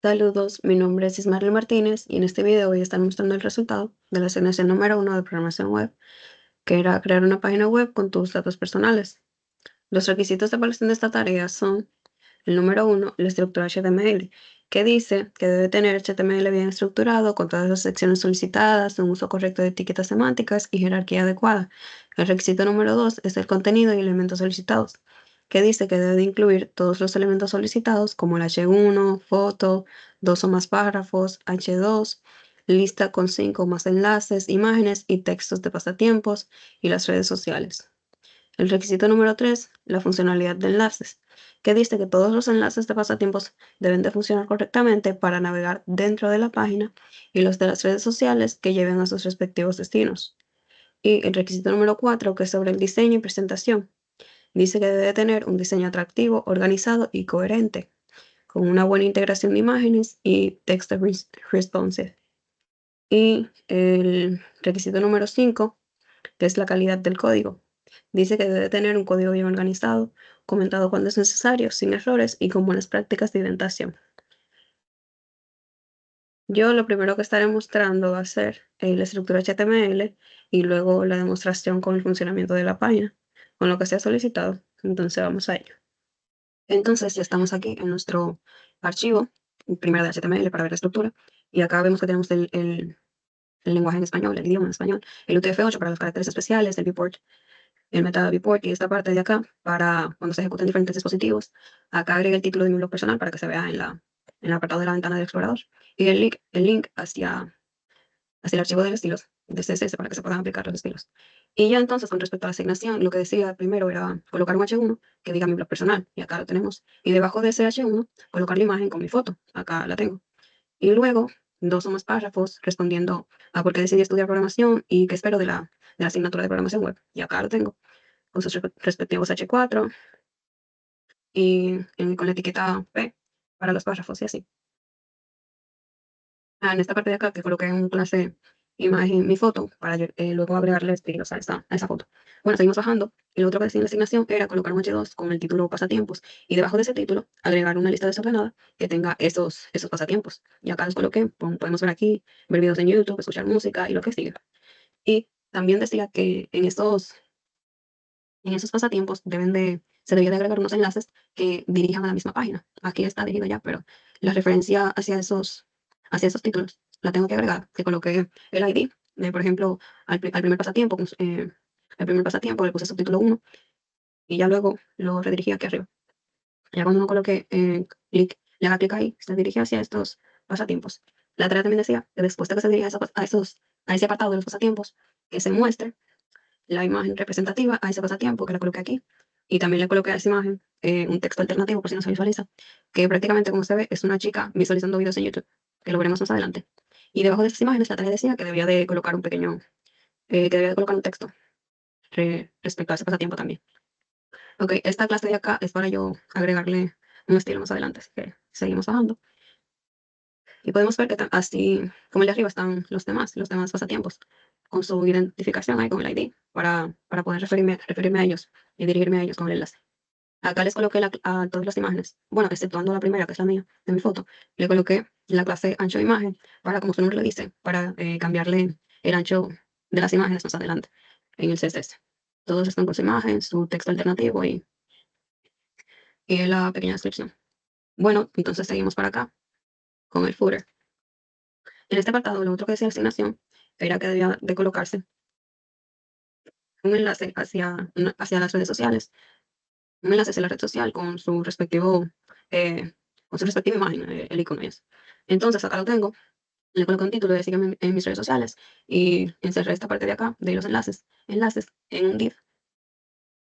Saludos, mi nombre es Ismael Martínez y en este video voy a estar mostrando el resultado de la asignación número 1 de programación web, que era crear una página web con tus datos personales. Los requisitos de evaluación de esta tarea son: el número 1, la estructura HTML, que dice que debe tener HTML bien estructurado, con todas las secciones solicitadas, un uso correcto de etiquetas semánticas y jerarquía adecuada. El requisito número 2 es el contenido y elementos solicitados, que dice que debe de incluir todos los elementos solicitados como el H1, foto, dos o más párrafos, H2, lista con 5 o más enlaces, imágenes y textos de pasatiempos y las redes sociales. El requisito número 3, la funcionalidad de enlaces, que dice que todos los enlaces de pasatiempos deben de funcionar correctamente para navegar dentro de la página, y los de las redes sociales que lleven a sus respectivos destinos. Y el requisito número 4, que es sobre el diseño y presentación, dice que debe tener un diseño atractivo, organizado y coherente, con una buena integración de imágenes y texto responsive. Y el requisito número 5, que es la calidad del código, dice que debe tener un código bien organizado, comentado cuando es necesario, sin errores y con buenas prácticas de indentación. Yo lo primero que estaré mostrando va a ser la estructura HTML y luego la demostración con el funcionamiento de la página, con lo que se ha solicitado. Entonces vamos a ello. Entonces ya estamos aquí en nuestro archivo, primero de HTML para ver la estructura, y acá vemos que tenemos el lenguaje en español, el idioma en español, el UTF-8 para los caracteres especiales, el viewport, el meta viewport y esta parte de acá para cuando se ejecutan diferentes dispositivos. Acá agregué el título de mi blog personal para que se vea en el apartado de la ventana del explorador, y el link hacia el archivo de estilos de CSS para que se puedan aplicar los estilos. Y ya entonces, con respecto a la asignación, lo que decía primero era colocar un H1 que diga mi blog personal, y acá lo tenemos. Y debajo de ese H1, colocar la imagen con mi foto, acá la tengo. Y luego, dos o más párrafos respondiendo a por qué decidí estudiar programación y qué espero de la asignatura de programación web, y acá lo tengo, con sus respectivos H4 y con la etiqueta P para los párrafos y así. En esta parte de acá que coloqué un clase imagen, mi foto, para luego agregarle estilos a esa foto. Bueno, seguimos bajando. Y lo otro que decía en la asignación era colocar un H2 con el título pasatiempos, y debajo de ese título agregar una lista desordenada que tenga esos pasatiempos. Y acá los coloqué. Podemos ver aquí, ver videos en YouTube, escuchar música y lo que sigue. Y también decía que en esos pasatiempos se debía de agregar unos enlaces que dirijan a la misma página. Aquí está dirigido ya, pero la referencia hacia esos títulos la tengo que agregar, que coloqué el ID, por ejemplo, al primer pasatiempo, le puse subtítulo 1 y ya luego lo redirigí aquí arriba. Ya cuando uno coloque le haga clic ahí, se dirige hacia estos pasatiempos. La tarea también decía que después de que se dirija a ese apartado de los pasatiempos, que se muestre la imagen representativa a ese pasatiempo, que la coloqué aquí. Y también le coloqué a esa imagen un texto alternativo, por si no se visualiza, que prácticamente, como se ve, es una chica visualizando videos en YouTube, que lo veremos más adelante. Y debajo de esas imágenes la tarea decía que debía de colocar que debía de colocar un texto respecto a ese pasatiempo también. Ok, esta clase de acá es para yo agregarle un estilo más adelante, así que seguimos bajando. Y podemos ver que así como el de arriba están los demás pasatiempos, con su identificación ahí con el ID, para poder referirme a ellos y dirigirme a ellos con el enlace. Acá les coloqué a todas las imágenes, bueno, exceptuando la primera, que es la mía, de mi foto, le coloqué la clase ancho de imagen para, como su nombre lo dice, para cambiarle el ancho de las imágenes más adelante en el CSS. Todos están con su imagen, su texto alternativo y la pequeña descripción. Bueno, entonces seguimos para acá con el footer. En este apartado, lo otro que decía la asignación era que debía de colocarse un enlace hacia las redes sociales, un enlace hacia la red social con su respectiva imagen, el icono y eso. Entonces acá lo tengo, le coloco un título de sígueme en mis redes sociales y encerré esta parte de acá de los enlaces en un div,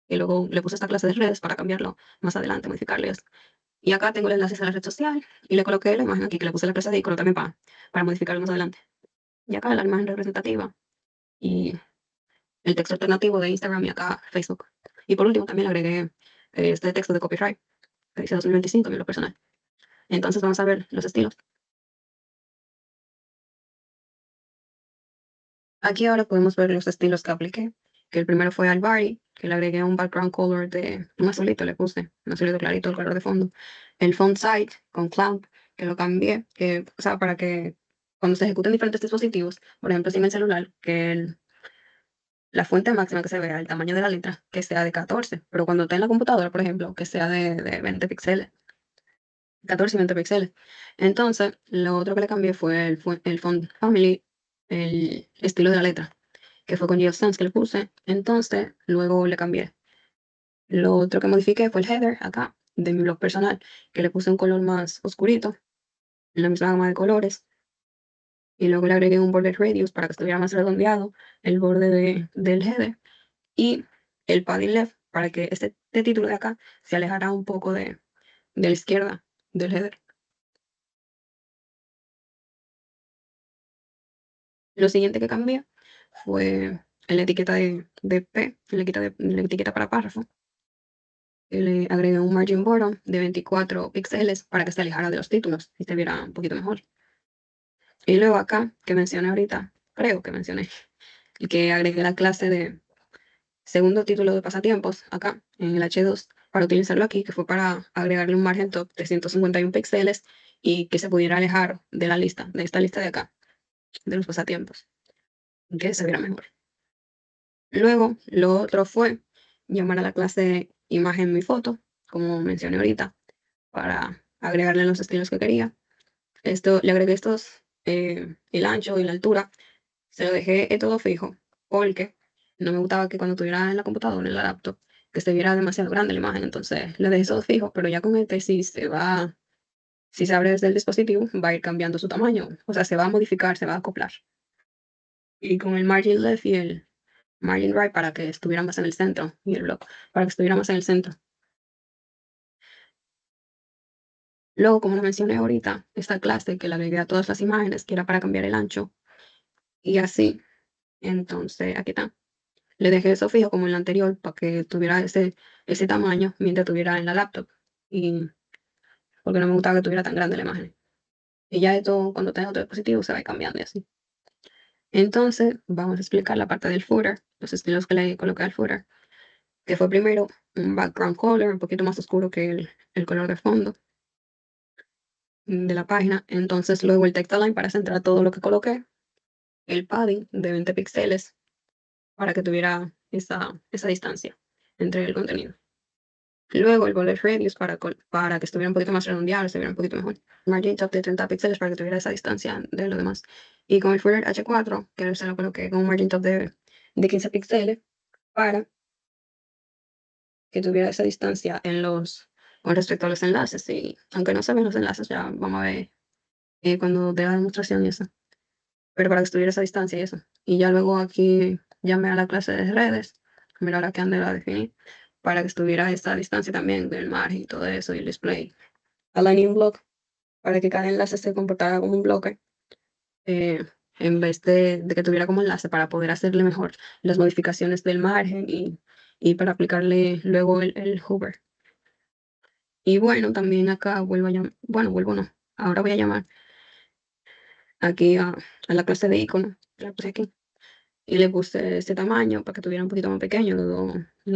y luego le puse esta clase de redes para cambiarlo más adelante, modificarlo y eso. Y acá tengo el enlace a la red social y le coloqué la imagen aquí, que le puse la clase de icono también para modificarlo más adelante. Y acá la imagen representativa y el texto alternativo de Instagram y acá Facebook. Y por último también le agregué este texto de copyright que dice 2025 en lo personal. Entonces vamos a ver los estilos. Aquí ahora podemos ver los estilos que apliqué, que el primero fue al body, que le agregué un background color de un azulito, le puse un azulito clarito, el color de fondo. El font size con cloud, que lo cambié, que, o sea, para que cuando se ejecuten diferentes dispositivos, por ejemplo, si en el celular, que la fuente máxima que se vea, el tamaño de la letra, que sea de 14, pero cuando esté en la computadora, por ejemplo, que sea de 20 píxeles, 14 y 20 píxeles. Entonces, lo otro que le cambié fue el font family, el estilo de la letra, que fue con GeoStance que le puse. Entonces, luego le cambié. Lo otro que modifiqué fue el header acá, de mi blog personal, que le puse un color más oscurito, en la misma gama de colores. Y luego le agregué un border radius para que estuviera más redondeado el borde del header. Y el padding left para que este título de acá se alejara un poco de la izquierda del header. Lo siguiente que cambié fue en la etiqueta de P, en la etiqueta para párrafo. Le agregué un margin bottom de 24 píxeles para que se alejara de los títulos y se viera un poquito mejor. Y luego acá, que mencioné ahorita, creo que mencioné, que agregué la clase de segundo título de pasatiempos acá en el H2 para utilizarlo aquí, que fue para agregarle un margen top de 151 píxeles y que se pudiera alejar de la lista, de esta lista de acá, de los pasatiempos, que se viera mejor. Luego, lo otro fue llamar a la clase imagen mi foto, como mencioné ahorita, para agregarle los estilos que quería. Esto, le agregué el ancho y la altura, se lo dejé todo fijo, porque no me gustaba que cuando estuviera en la computadora, en la laptop, que se viera demasiado grande la imagen. Entonces, le dejé todo fijo, pero ya con este sí si se abre desde el dispositivo, va a ir cambiando su tamaño. O sea, se va a modificar, se va a acoplar. Y con el margin left y el margin right para que estuviera más en el centro, y el block para que estuviera más en el centro. Luego, como lo mencioné ahorita, esta clase que le agregué a todas las imágenes, que era para cambiar el ancho, y así. Entonces, aquí está. Le dejé eso fijo como en la anterior para que tuviera ese tamaño mientras tuviera en la laptop. Y porque no me gustaba que tuviera tan grande la imagen. Y ya esto, cuando tenga otro dispositivo, se va a ir cambiando y así. Entonces, vamos a explicar la parte del footer, los estilos que le coloqué al footer, que fue primero un background color un poquito más oscuro que el color de fondo de la página. Entonces, luego el text align para centrar todo lo que coloqué, el padding de 20 píxeles para que tuviera esa distancia entre el contenido. Luego el border radius para que estuviera un poquito más redondeado, estuviera un poquito mejor. Margin top de 30 píxeles para que tuviera esa distancia de lo demás. Y con el footer H4, que se lo coloqué con un margin top de 15 píxeles para que tuviera esa distancia con respecto a los enlaces. Y aunque no se ven los enlaces, ya vamos a ver cuando dé la demostración y eso. Pero para que estuviera esa distancia y eso. Y ya luego aquí llamé a la clase de redes, mira la que ande la definí, para que estuviera esa distancia también del margen y todo eso y el display. Aligning block para que cada enlace se comportara como un bloque, eh, en vez de que tuviera como enlace para poder hacerle mejor las modificaciones del margen y para aplicarle luego el hover. Y bueno, también acá vuelvo a llamar, bueno, vuelvo no, ahora voy a llamar aquí a la clase de icono, la puse aquí, y le puse este tamaño para que tuviera un poquito más pequeño, las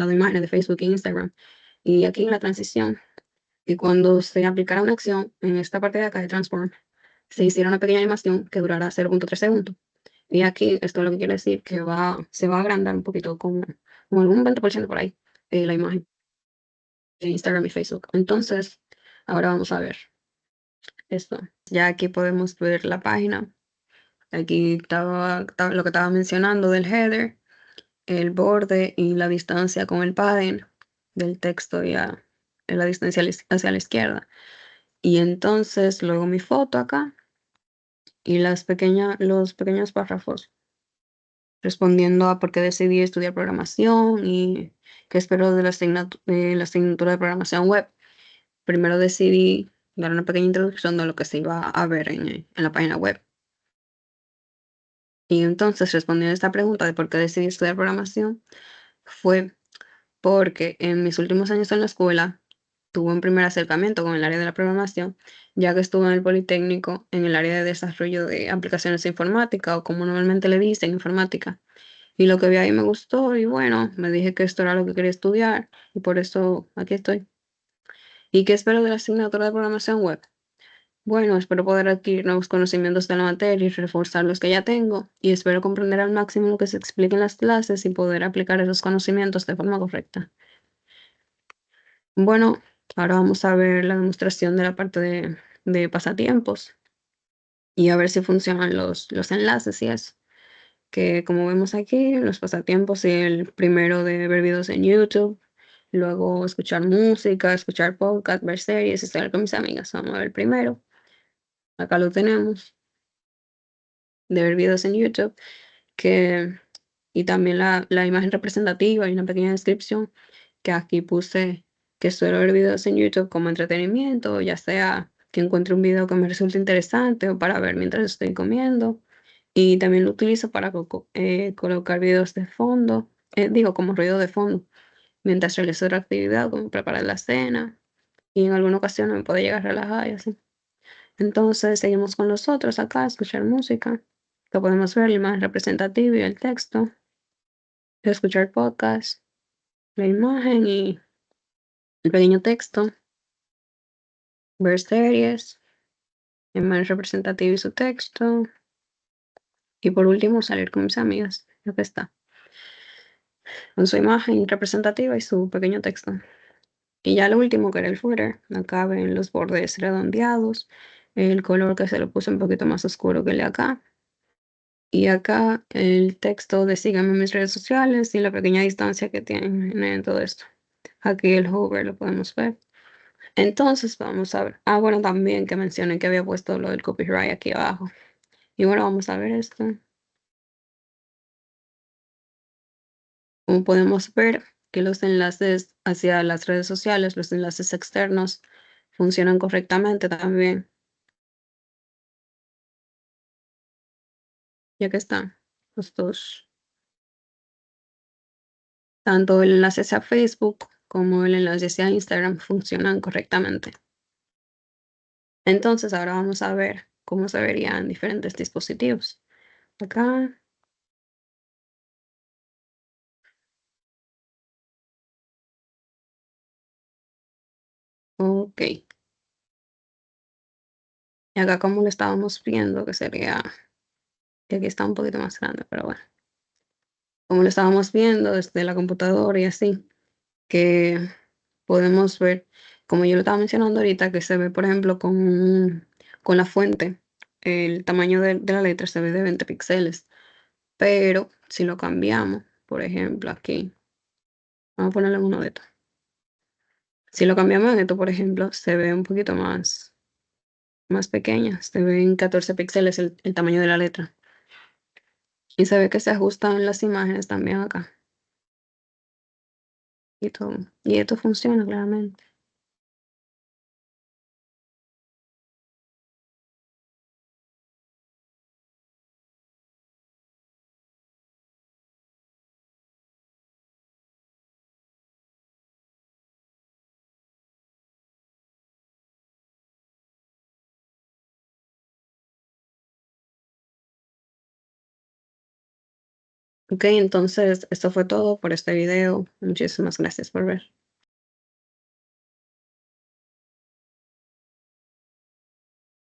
dos imágenes de Facebook e Instagram. Y aquí en la transición, y cuando se aplicara una acción en esta parte de acá de transform, se hiciera una pequeña animación que durará 0.3 segundos. Y aquí esto es lo que quiere decir que se va a agrandar un poquito, como algún 20% por ahí, la imagen de Instagram y Facebook. Entonces, ahora vamos a ver esto. Ya aquí podemos ver la página. Aquí estaba lo que estaba mencionando del header, el borde y la distancia con el padding del texto ya en la distancia hacia la izquierda. Y entonces luego mi foto acá y los pequeños párrafos respondiendo a por qué decidí estudiar programación y qué espero de la asignatura de programación web. Primero decidí dar una pequeña introducción de lo que se iba a ver en la página web. Y entonces, respondiendo a esta pregunta de por qué decidí estudiar programación, fue porque en mis últimos años en la escuela tuve un primer acercamiento con el área de la programación, ya que estuve en el Politécnico en el área de desarrollo de aplicaciones de informática, o como normalmente le dicen, informática. Y lo que vi ahí me gustó y bueno, me dije que esto era lo que quería estudiar y por eso aquí estoy. ¿Y qué espero de la asignatura de programación web? Bueno, espero poder adquirir nuevos conocimientos de la materia y reforzar los que ya tengo, y espero comprender al máximo lo que se explica en las clases y poder aplicar esos conocimientos de forma correcta. Bueno, ahora vamos a ver la demostración de la parte de pasatiempos y a ver si funcionan los enlaces y eso. Que como vemos aquí, los pasatiempos, y el primero de ver videos en YouTube, luego escuchar música, escuchar podcast, ver series, estar con mis amigas. Vamos a ver el primero. Acá lo tenemos, de ver videos en YouTube, que, y también la imagen representativa y una pequeña descripción, que aquí puse que suelo ver videos en YouTube como entretenimiento, ya sea que encuentre un video que me resulte interesante o para ver mientras estoy comiendo. Y también lo utilizo para colocar videos de fondo, digo, como ruido de fondo, mientras realizo otra actividad, como preparar la cena, y en alguna ocasión me puede llegar a relajar y así. Entonces, seguimos con los otros acá, escuchar música, que podemos ver la imagen representativa y el texto, escuchar podcast, la imagen y el pequeño texto, ver series, imagen representativa y su texto, y por último, salir con mis amigas, lo que está, con su imagen representativa y su pequeño texto. Y ya lo último, que era el footer, acá ven los bordes redondeados, el color que se lo puse un poquito más oscuro que el de acá. Y acá el texto de síganme en mis redes sociales y la pequeña distancia que tienen en todo esto. Aquí el hover lo podemos ver. Entonces vamos a ver. Ah, bueno, también que mencioné que había puesto lo del copyright aquí abajo. Y bueno, vamos a ver esto. Como podemos ver que los enlaces hacia las redes sociales, los enlaces externos, funcionan correctamente también. Ya que están los dos, tanto el enlace hacia Facebook como el enlace hacia Instagram funcionan correctamente. Entonces ahora vamos a ver cómo se verían diferentes dispositivos. Acá, ok. Y acá como lo estábamos viendo, que sería, que aquí está un poquito más grande, pero bueno. Como lo estábamos viendo desde la computadora y así, que podemos ver, como yo lo estaba mencionando ahorita, que se ve, por ejemplo, con la fuente, el tamaño de la letra se ve de 20 píxeles. Pero si lo cambiamos, por ejemplo, aquí, vamos a ponerle uno de estos. Si lo cambiamos en esto, por ejemplo, se ve un poquito más pequeña. Se ve en 14 píxeles el tamaño de la letra. Y se ve que se ajustan las imágenes también acá. Y todo. Y esto funciona claramente. Ok, entonces esto fue todo por este video. Muchísimas gracias por ver.